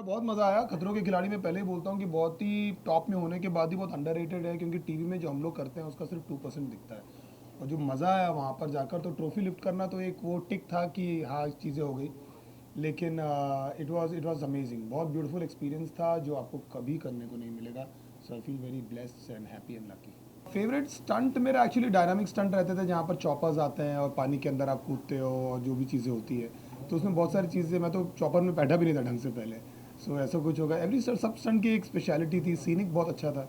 बहुत मज़ा आया। खतरों के खिलाड़ी में पहले ही बोलता हूँ कि बहुत ही टॉप में होने के बाद ही बहुत अंडररेटेड है, क्योंकि टीवी में जो हम लोग करते हैं उसका सिर्फ 2% दिखता है। और जो मज़ा आया वहाँ पर जाकर, तो ट्रॉफी लिफ्ट करना तो एक वो टिक था कि हाँ चीज़ें हो गई। लेकिन इट वाज अमेजिंग, बहुत ब्यूटीफुल एक्सपीरियंस था जो आपको कभी करने को नहीं मिलेगा। So I feel very blessed and happy and lucky. Favourite stunt मेरा एक्चुअली डायनामिक स्टंट रहते थे, जहाँ पर चॉपर्स आते हैं और पानी के अंदर आप कूदते हो और जो भी चीज़ें होती है। तो उसमें बहुत सारी चीज़ें, मैं तो चॉपर में बैठा भी नहीं था ढंग से पहले। सो ऐसा कुछ होगा, एवरी सब स्टंट की एक स्पेशलिटी थी, सीनिक बहुत अच्छा था।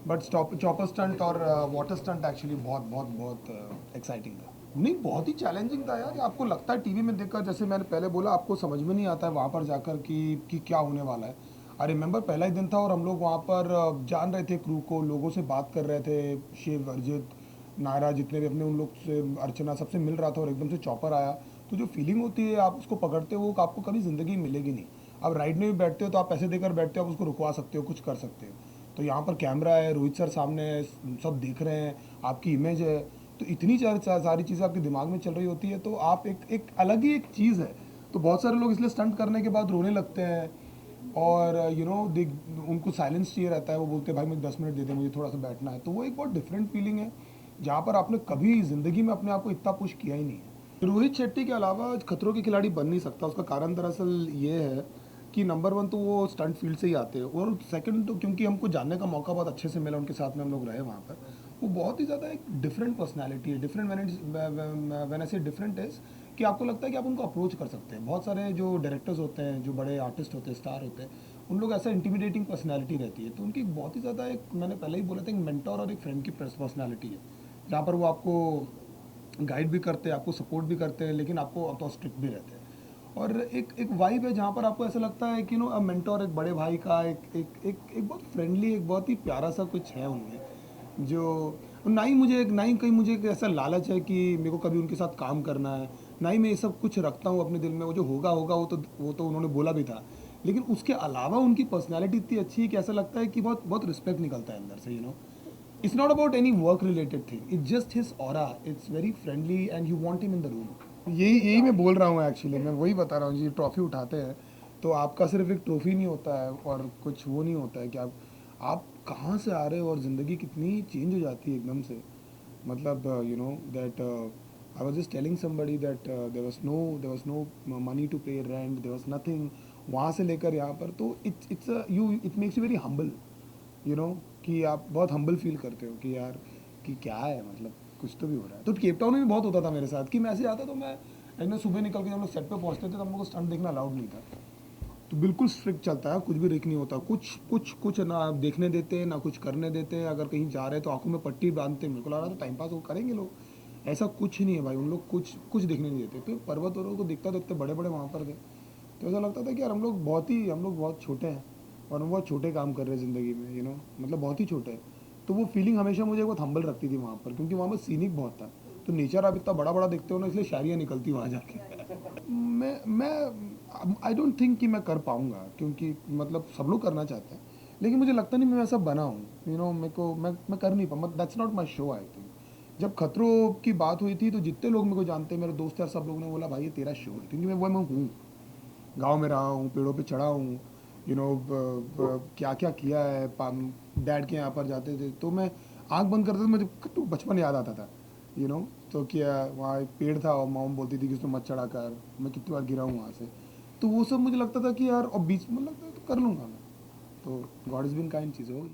बट चॉपर स्टंट और वाटर स्टंट एक्चुअली बहुत बहुत बहुत एक्साइटिंग था। नहीं, बहुत ही चैलेंजिंग था यार। आपको लगता है टीवी में देखकर, जैसे मैंने पहले बोला, आपको समझ में नहीं आता है वहाँ पर जाकर कि क्या होने वाला है। आई रिमेंबर पहला ही दिन था और हम लोग वहाँ पर जान रहे थे क्रू को, लोगों से बात कर रहे थे, शिव, अरिजीत, नायरा, जितने भी अपने, उन लोग से, अर्चना, सबसे मिल रहा था। और एकदम से चॉपर आया, तो जो फीलिंग होती है आप उसको पकड़ते हो, वो आपको कभी ज़िंदगी में मिलेगी नहीं। अब राइड में भी बैठते हो तो आप पैसे देकर बैठते हो, आप उसको रुकवा सकते हो, कुछ कर सकते हो। तो यहाँ पर कैमरा है, रोहित सर सामने है, सब देख रहे हैं, आपकी इमेज है। तो इतनी सारी चीज़ें आपके दिमाग में चल रही होती है, तो आप एक अलग ही एक चीज़ है। तो बहुत सारे लोग इसलिए स्टंट करने के बाद रोने लगते हैं। और दे उनको साइलेंस चाहिए रहता है, वो बोलते हैं भाई मुझे 10 मिनट दे दे, मुझे थोड़ा सा बैठना है। तो वो एक बहुत डिफरेंट फीलिंग है, जहाँ पर आपने कभी ज़िंदगी में अपने आप को इतना पुश किया ही नहीं है। रोहित शेट्टी के अलावा खतरों के खिलाड़ी बन नहीं सकता। उसका कारण दरअसल ये है कि नंबर वन तो वो स्टंट फील्ड से ही आते हैं, और सेकंड तो क्योंकि हमको जानने का मौका बहुत अच्छे से मिला, उनके साथ में हम लोग रहे वहाँ पर। वो बहुत ही ज़्यादा एक डिफरेंट पर्सनैलिटी है। डिफरेंट व्हेन आई से डिफरेंट इज कि आपको लगता है कि आप उनको अप्रोच कर सकते हैं। बहुत सारे जो डायरेक्टर्स होते हैं, जो बड़े आर्टिस्ट होते हैं, स्टार होते हैं, उन लोग ऐसा इंटिमिडेटिंग पर्सनैलिटी रहती है। तो उनकी बहुत ही ज़्यादा, एक मैंने पहले ही बोला था, एक मेंटोर और एक फ्रेंड की पर्सनैलिटी है, जहाँ पर वो आपको गाइड भी करते हैं, आपको सपोर्ट भी करते हैं, लेकिन आपको तो स्ट्रिक्ट भी रहते हैं। और एक एक वाइब है जहाँ पर आपको ऐसा लगता है कि अ मेंटोर, एक बड़े भाई का एक बहुत फ्रेंडली, एक बहुत ही प्यारा सा कुछ है उनमें। जो ना ही कहीं मुझे एक ऐसा लालच है कि मेरे को कभी उनके साथ काम करना है, ना ही मैं ये सब कुछ रखता हूँ अपने दिल में। वो जो होगा होगा, वो तो उन्होंने बोला भी था। लेकिन उसके अलावा उनकी पर्सनैलिटी इतनी अच्छी है कि ऐसा लगता है कि बहुत बहुत रिस्पेक्ट निकलता है अंदर से। It's not about any work related thing. It's just his aura. It's very friendly and you want him in the room. यही यही मैं बोल रहा हूँ एक्चुअली, मैं वही बता रहा हूँ जी। ट्रॉफी उठाते हैं तो आपका सिर्फ एक ट्रॉफी नहीं होता है, और कुछ वो नहीं होता है कि आप कहाँ से आ रहे हो, और ज़िंदगी कितनी चेंज हो जाती है एकदम से। मतलब that I was just telling somebody that there was no money to pay rent, there was nothing. वहाँ से लेकर यहाँ पर, तो it makes you very humble. You know कि आप बहुत हम्बल फील करते हो कि यार, कि क्या है, मतलब कुछ तो भी हो रहा है। तो केप टाउन में भी बहुत होता था मेरे साथ कि मैं ऐसे आता तो मैं सुबह निकल के, जब लोग सेट पे पहुंचते थे तो हम लोग को स्टंट देखना अलाउड नहीं था। तो बिल्कुल स्ट्रिक्ट चलता है, कुछ भी रिक नहीं होता, कुछ कुछ कुछ ना आप देखने देते हैं, ना कुछ करने देते हैं। अगर कहीं जा रहे हैं तो आंखों में पट्टी बांधते हैं। मेरे को लग रहा था टाइम पास वो करेंगे लोग, ऐसा कुछ नहीं है भाई। उन लोग कुछ कुछ देखने नहीं देते। तो पर्वत और को देखता देखते बड़े बड़े वहाँ पर थे। तो ऐसा लगता था कि यार हम लोग बहुत छोटे हैं, और हम बहुत छोटे काम कर रहे हैं ज़िंदगी में। मतलब बहुत ही छोटे हैं। तो वो फीलिंग हमेशा मुझे बहुत हम्बल रखती थी वहाँ पर, क्योंकि वहाँ पर सीनिक बहुत था। तो नेचर आप इतना बड़ा बड़ा देखते हो ना, इसलिए शायरियाँ निकलती वहाँ जाके। मैं आई डोंट थिंक कि मैं कर पाऊँगा, क्योंकि मतलब सब लोग करना चाहते हैं, लेकिन मुझे लगता नहीं मैं वैसा बना हूँ। मेरे को मैं कर नहीं पाऊँ। That's not my show I think. जब खतरों की बात हुई थी तो जितने लोग मेरे को जानते हैं, मेरे दोस्त यार, सब लोगों ने बोला भाई ये तेरा शो है, क्योंकि मैं हूँ। गांव में रहा हूँ, पेड़ों पे चढ़ा हूँ, क्या क्या किया है। डैड के यहाँ पर जाते थे तो मैं आंख बंद करता था, मुझे तो बचपन याद आता था। यू नो तो क्या, वहाँ एक पेड़ था और मॉम बोलती थी कि उसमें मत चढ़ा कर। मैं कितनी बार गिरा हूँ वहाँ से। तो वो सब मुझे लगता था कि यार, और बीच में लगता है तो कर लूँगा मैं। तो गॉड इज़ बिन काइंड, चीज़ें होगी।